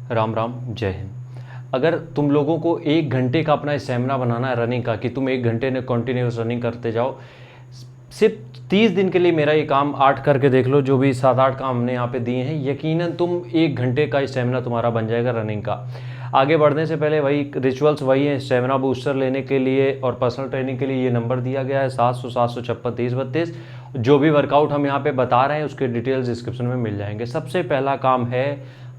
राम राम, जय हिंद। अगर तुम लोगों को 1 घंटे का अपना स्टेमिना बनाना है रनिंग का, कि तुम 1 घंटे ने कंटिन्यूस रनिंग करते जाओ, सिर्फ 30 दिन के लिए मेरा ये काम 8 करके देख लो, जो भी 7-8 काम हमने यहाँ पे दिए हैं, यकीनन तुम 1 घंटे का स्टेमिना तुम्हारा बन जाएगा रनिंग का। आगे बढ़ने से पहले वही रिचुअल्स वही हैं। स्टेमिना बूस्टर लेने के लिए और पर्सनल ट्रेनिंग के लिए ये नंबर दिया गया है 700-756-30-32। जो भी वर्कआउट हम यहाँ पे बता रहे हैं उसके डिटेल्स डिस्क्रिप्शन में मिल जाएंगे। सबसे पहला काम है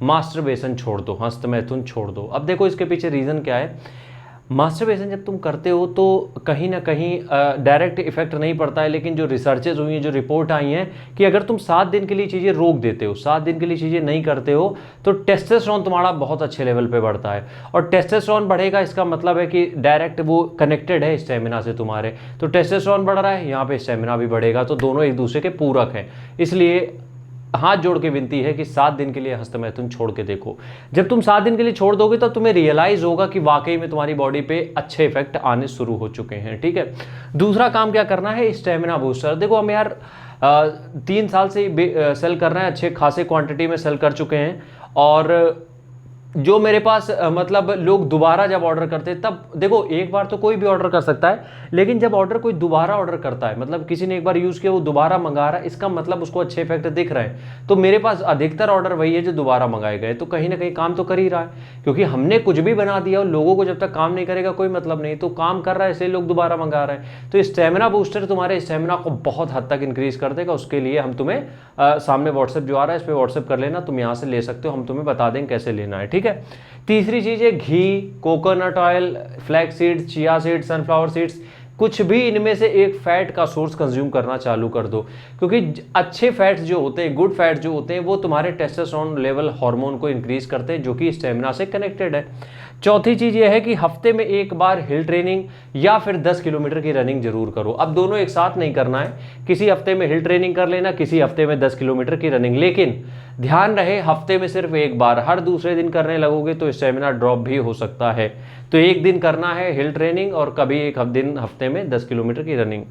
मास्टरबेशन छोड़ दो, हस्तमैथुन छोड़ दो। अब देखो इसके पीछे रीज़न क्या है। मास्टरबेशन जब तुम करते हो तो कहीं ना कहीं डायरेक्ट इफेक्ट नहीं पड़ता है, लेकिन जो रिसर्चेज हुई हैं, जो रिपोर्ट आई हैं, कि अगर तुम 7 दिन के लिए चीज़ें रोक देते हो, 7 दिन के लिए चीज़ें नहीं करते हो, तो टेस्टोस्टेरोन तुम्हारा बहुत अच्छे लेवल पे बढ़ता है। और टेस्टोस्टेरोन बढ़ेगा, इसका मतलब है कि डायरेक्ट वो कनेक्टेड है स्टेमिना से तुम्हारे। तो टेस्टोस्टेरोन बढ़ रहा है, यहाँ पे स्टेमिना भी बढ़ेगा, तो दोनों एक दूसरे के पूरक हैं। इसलिए हाथ जोड़ के विनती है कि 7 दिन के लिए हस्तमैथुन छोड़ के देखो। जब तुम 7 दिन के लिए छोड़ दोगे तो तुम्हें रियलाइज होगा कि वाकई में तुम्हारी बॉडी पे अच्छे इफेक्ट आने शुरू हो चुके हैं। ठीक है, दूसरा काम क्या करना है, स्टेमिना बूस्टर। देखो हम यार 3 साल से सेल कर रहे हैं, अच्छे खासे क्वांटिटी में सेल कर चुके हैं। और जो मेरे पास मतलब लोग दोबारा जब ऑर्डर करते हैं, तब देखो एक बार तो कोई भी ऑर्डर कर सकता है, लेकिन जब ऑर्डर कोई दोबारा ऑर्डर करता है, मतलब किसी ने एक बार यूज़ किया वो दोबारा मंगा रहा है, इसका मतलब उसको अच्छे इफेक्ट दिख रहे हैं। तो मेरे पास अधिकतर ऑर्डर वही है जो दोबारा मंगाए गए, तो कहीं ना कहीं काम तो कर ही रहा है। क्योंकि हमने कुछ भी बना दिया और लोगों को जब तक काम नहीं करेगा कोई मतलब नहीं, तो काम कर रहा है इसलिए लोग दोबारा मंगा रहे हैं। तो स्टेमिना बूस्टर तुम्हारे स्टेमिना को बहुत हद तक इंक्रीज कर देगा। उसके लिए हम तुम्हें सामने व्हाट्सएप जो आ रहा है इस पर व्हाट्सएप कर लेना, तुम यहाँ से ले सकते हो, हम तुम्हें बता देंगे कैसे लेना है। ठीक है, तीसरी चीज है घी, coconut oil, flax seeds, chia seeds, sunflower seeds. कुछ भी इनमें से एक फैट का सोर्स कंज्यूम करना चालू कर दो, क्योंकि अच्छे फैट्स जो होते हैं, गुड फैट्स जो होते हैं, वो तुम्हारे टेस्टोस्टेरोन लेवल हार्मोन को इंक्रीज करते हैं, जो कि स्टेमिना से कनेक्टेड है। चौथी चीज ये है कि हफ्ते में एक बार हिल ट्रेनिंग या फिर 10 किलोमीटर की रनिंग जरूर करो। अब दोनों एक साथ नहीं करना है, किसी हफ्ते में हिल ट्रेनिंग कर लेना, किसी हफ्ते में 10 किलोमीटर की रनिंग। लेकिन ध्यान रहे हफ्ते में सिर्फ एक बार, हर दूसरे दिन करने लगोगे तो स्टेमिना ड्रॉप भी हो सकता है। तो एक दिन करना है हिल ट्रेनिंग और कभी एक दिन हफ्ते में 10 किलोमीटर की रनिंग।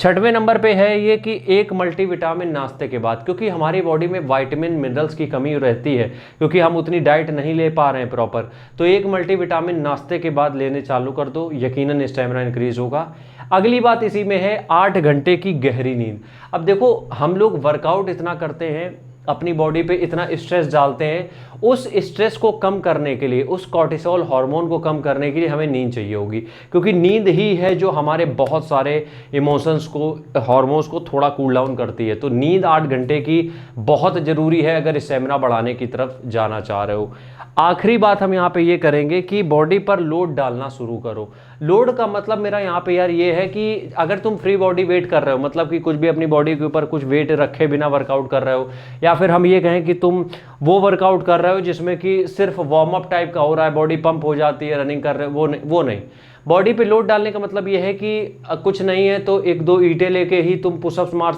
छठवें नंबर पे है ये कि एक मल्टीविटामिन नाश्ते के बाद, क्योंकि हमारी बॉडी में विटामिन मिनरल्स की कमी रहती है, क्योंकि हम उतनी डाइट नहीं ले पा रहे हैं प्रॉपर। तो एक मल्टीविटामिन नाश्ते के बाद लेने चालू कर दो, यकीनन स्टेमिना इंक्रीज होगा। अगली बात इसी में है 8 घंटे की गहरी नींद। अब देखो हम लोग वर्कआउट इतना करते हैं, अपनी बॉडी पे इतना स्ट्रेस डालते हैं, उस स्ट्रेस को कम करने के लिए, उस कॉर्टिसोल हार्मोन को कम करने के लिए हमें नींद चाहिए होगी, क्योंकि नींद ही है जो हमारे बहुत सारे इमोशंस को, हार्मोन्स को थोड़ा कूल डाउन करती है। तो नींद 8 घंटे की बहुत ज़रूरी है अगर स्टेमिना बढ़ाने की तरफ जाना चाह रहे हो। आखिरी बात हम यहाँ पे ये करेंगे कि बॉडी पर लोड डालना शुरू करो। लोड का मतलब मेरा यहाँ पे यार ये है कि अगर तुम फ्री बॉडी वेट कर रहे हो, मतलब कि कुछ भी अपनी बॉडी के ऊपर कुछ वेट रखे बिना वर्कआउट कर रहे हो, या फिर हम ये कहें कि तुम वो वर्कआउट कर रहे हो जिसमें कि सिर्फ वार्म अप टाइप का हो रहा है, बॉडी पंप हो जाती है, रनिंग कर रहे हो, वो नहीं। बॉडी पे लोड डालने का मतलब ये है कि कुछ नहीं है तो 1-2 ईंटें लेके ही तुम पुशअप्स मार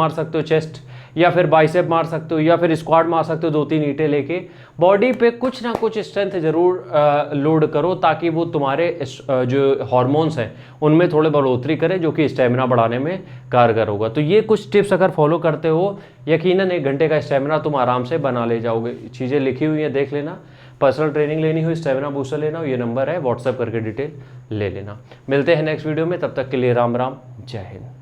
सकते हो, चेस्ट, या फिर बाइसेप मार सकते हो, या फिर स्क्वाट मार सकते हो 2-3 ईंटें लेके। बॉडी पे कुछ ना कुछ स्ट्रेंथ जरूर लोड करो, ताकि वो तुम्हारे जो हार्मोन्स हैं उनमें थोड़े बढ़ोतरी करे, जो कि स्टेमिना बढ़ाने में कारगर होगा। तो ये कुछ टिप्स अगर फॉलो करते हो, यकीनन 1 घंटे का स्टेमिना तुम आराम से बना ले जाओगे। चीज़ें लिखी हुई हैं, देख लेना। पर्सनल ट्रेनिंग लेनी हो, स्टेमिना बूस्टर लेना हो, ये नंबर है, व्हाट्सएप करके डिटेल ले लेना। मिलते हैं नेक्स्ट वीडियो में, तब तक के लिए राम राम, जय हिंद।